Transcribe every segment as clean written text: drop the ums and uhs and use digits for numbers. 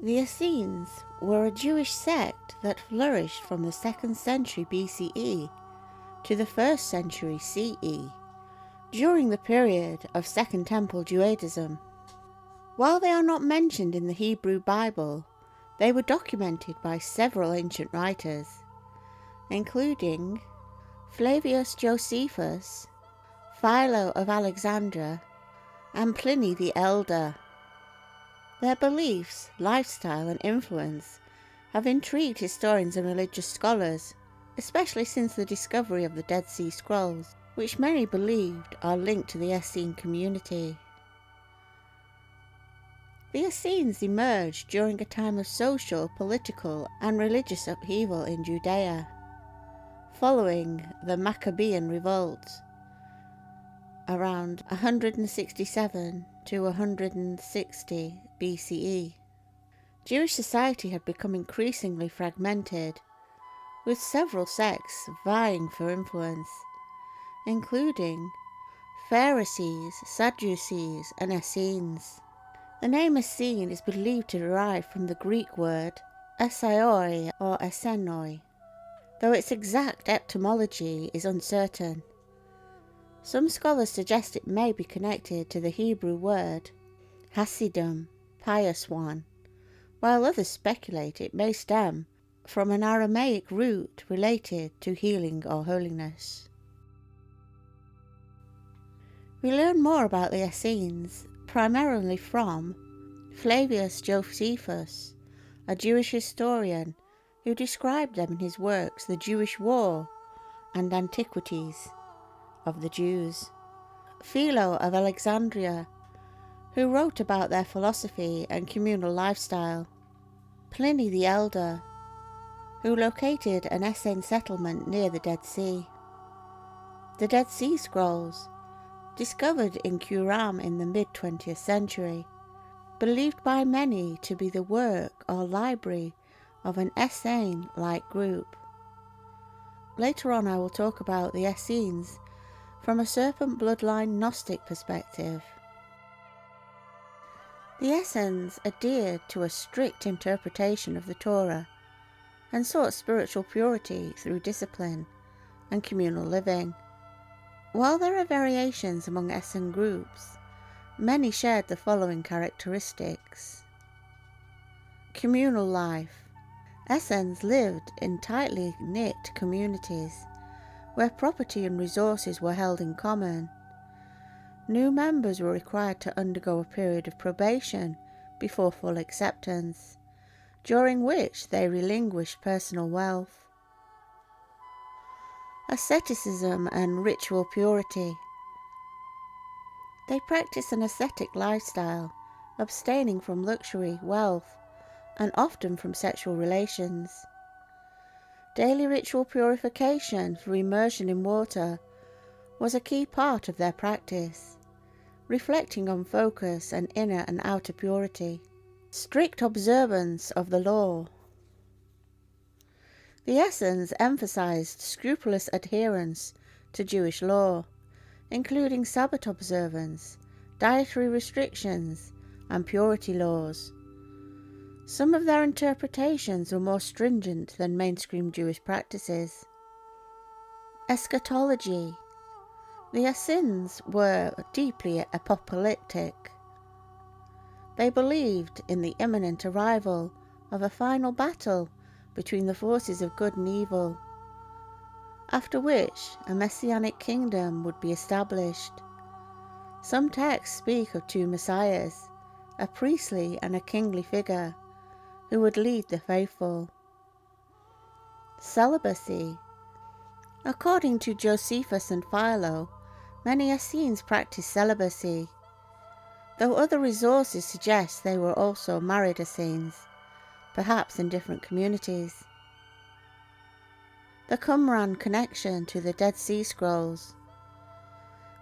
The Essenes were a Jewish sect that flourished from the 2nd century BCE to the 1st century CE, during the period of Second Temple Judaism. While they are not mentioned in the Hebrew Bible, they were documented by several ancient writers, including Flavius Josephus, Philo of Alexandria, and Pliny the Elder. Their beliefs, lifestyle, and influence have intrigued historians and religious scholars, especially since the discovery of the Dead Sea Scrolls, which many believed are linked to the Essene community. The Essenes emerged during a time of social, political, and religious upheaval in Judea, following the Maccabean revolt around 167 to 160 BCE. Jewish society had become increasingly fragmented, with several sects vying for influence, including Pharisees, Sadducees, and Essenes. The name Essene is believed to derive from the Greek word Essaioi or Essenoi, though its exact etymology is uncertain. Some scholars suggest it may be connected to the Hebrew word Hasidim, pious one, while others speculate it may stem from an Aramaic root related to healing or holiness. We learn more about the Essenes primarily from Flavius Josephus, a Jewish historian who described them in his works The Jewish War and Antiquities of the Jews, Philo of Alexandria, who wrote about their philosophy and communal lifestyle, Pliny the Elder, who located an Essene settlement near the Dead Sea, the Dead Sea Scrolls, discovered in Qumran in the mid-20th century, believed by many to be the work or library of an Essene-like group. Later on I will talk about the Essenes from a serpent bloodline Gnostic perspective. The Essenes adhered to a strict interpretation of the Torah and sought spiritual purity through discipline and communal living. While there are variations among Essene groups, many shared the following characteristics. Communal life. Essenes lived in tightly knit communities where property and resources were held in common. New members were required to undergo a period of probation before full acceptance, during which they relinquished personal wealth. Asceticism and ritual purity. They practiced an ascetic lifestyle, abstaining from luxury, wealth, and often from sexual relations. Daily ritual purification through immersion in water was a key part of their practice, reflecting on focus and inner and outer purity. Strict observance of the law. The Essenes emphasized scrupulous adherence to Jewish law, including Sabbath observance, dietary restrictions, and purity laws. Some of their interpretations were more stringent than mainstream Jewish practices. Eschatology. The Essenes were deeply apocalyptic. They believed in the imminent arrival of a final battle between the forces of good and evil, after which a messianic kingdom would be established. Some texts speak of two messiahs, a priestly and a kingly figure, who would lead the faithful. Celibacy. According to Josephus and Philo, many Essenes practiced celibacy, though other resources suggest they were also married Essenes, perhaps in different communities. The Qumran connection to the Dead Sea Scrolls.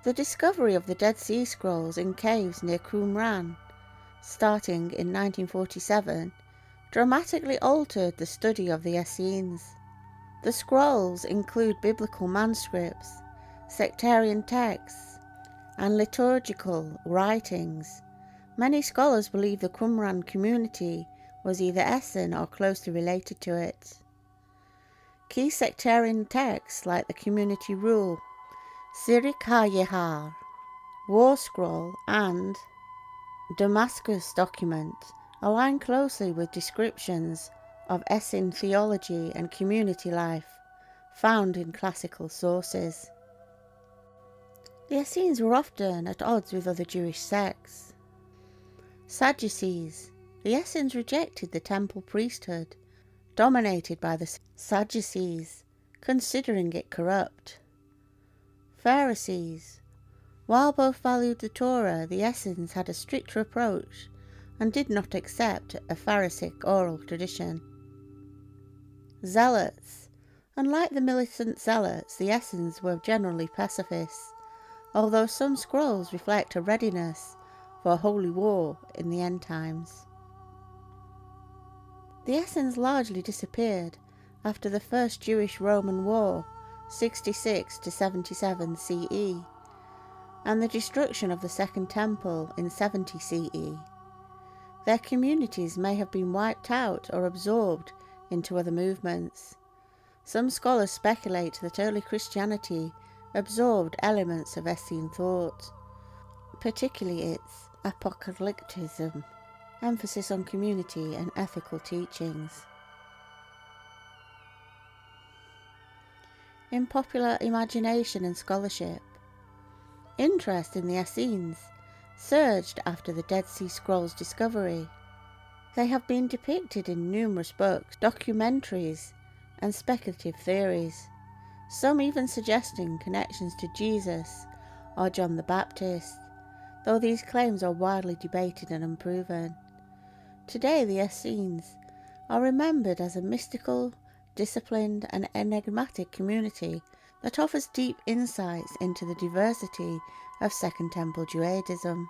The discovery of the Dead Sea Scrolls in caves near Qumran, starting in 1947, dramatically altered the study of the Essenes. The scrolls include biblical manuscripts, sectarian texts, and liturgical writings. Many scholars believe the Qumran community was either Essene or closely related to it. Key sectarian texts like the Community Rule, Sirik HaYehar, War Scroll, and Damascus document align closely with descriptions of Essene theology and community life found in classical sources. The Essenes were often at odds with other Jewish sects. Sadducees. The Essenes rejected the temple priesthood, dominated by the Sadducees, considering it corrupt. Pharisees. While both valued the Torah, the Essenes had a stricter approach and did not accept a Pharisaic oral tradition. Zealots. Unlike the militant zealots, the Essenes were generally pacifists, although some scrolls reflect a readiness for holy war in the end times. The Essenes largely disappeared after the First Jewish-Roman War, 66 to 77 CE, and the destruction of the Second Temple in 70 CE. Their communities may have been wiped out or absorbed into other movements. Some scholars speculate that early Christianity absorbed elements of Essene thought, particularly its apocalypticism, emphasis on community and ethical teachings. In popular imagination and scholarship, interest in the Essenes surged after the Dead Sea Scrolls discovery. They have been depicted in numerous books, documentaries, and speculative theories, some even suggesting connections to Jesus or John the Baptist, though these claims are widely debated and unproven. Today the Essenes are remembered as a mystical, disciplined, and enigmatic community that offers deep insights into the diversity of Second Temple Judaism.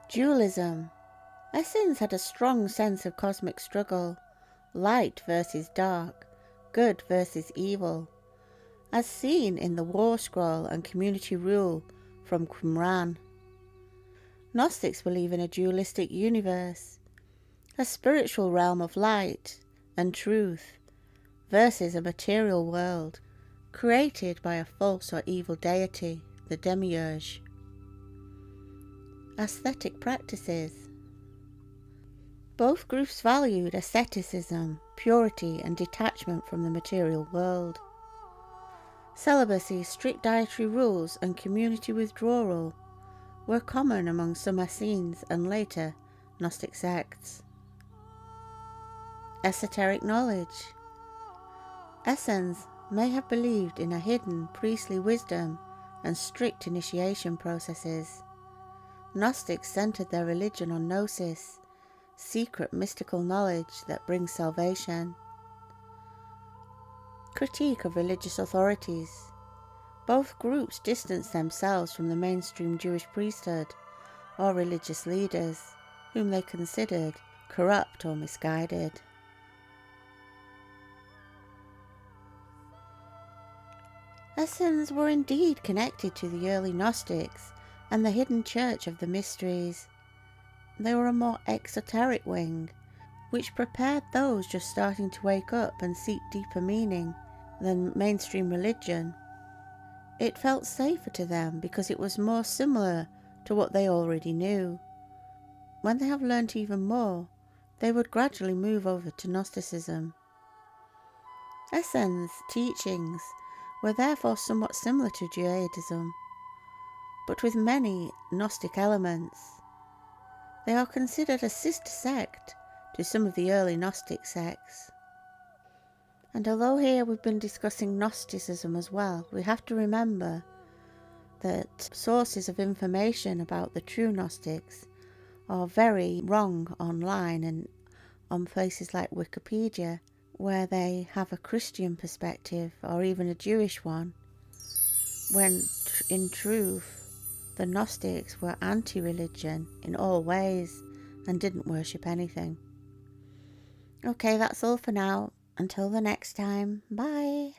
Dualism. Essenes had a strong sense of cosmic struggle, light versus dark, good versus evil, as seen in the War Scroll and Community Rule from Qumran. Gnostics believe in a dualistic universe, a spiritual realm of light and truth versus a material world created by a false or evil deity, the demiurge. Ascetic practices. Both groups valued asceticism, purity, and detachment from the material world. Celibacy, strict dietary rules, and community withdrawal were common among some Essenes and later Gnostic sects. Esoteric knowledge. Essenes may have believed in a hidden priestly wisdom and strict initiation processes. Gnostics centered their religion on gnosis, secret mystical knowledge that brings salvation. Critique of religious authorities. Both groups distanced themselves from the mainstream Jewish priesthood or religious leaders, whom they considered corrupt or misguided. Essenes were indeed connected to the early Gnostics and the hidden church of the mysteries. They were a more exoteric wing, which prepared those just starting to wake up and seek deeper meaning than mainstream religion. It felt safer to them because it was more similar to what they already knew. When they have learnt even more, they would gradually move over to Gnosticism. Essenes' teachings were therefore somewhat similar to Judaism, but with many Gnostic elements. They are considered a sister sect to some of the early Gnostic sects. And although here we've been discussing Gnosticism as well, we have to remember that sources of information about the true Gnostics are very wrong online and on places like Wikipedia, where they have a Christian perspective or even a Jewish one, when in truth the Gnostics were anti-religion in all ways and didn't worship anything. Okay, that's all for now. Until the next time, bye.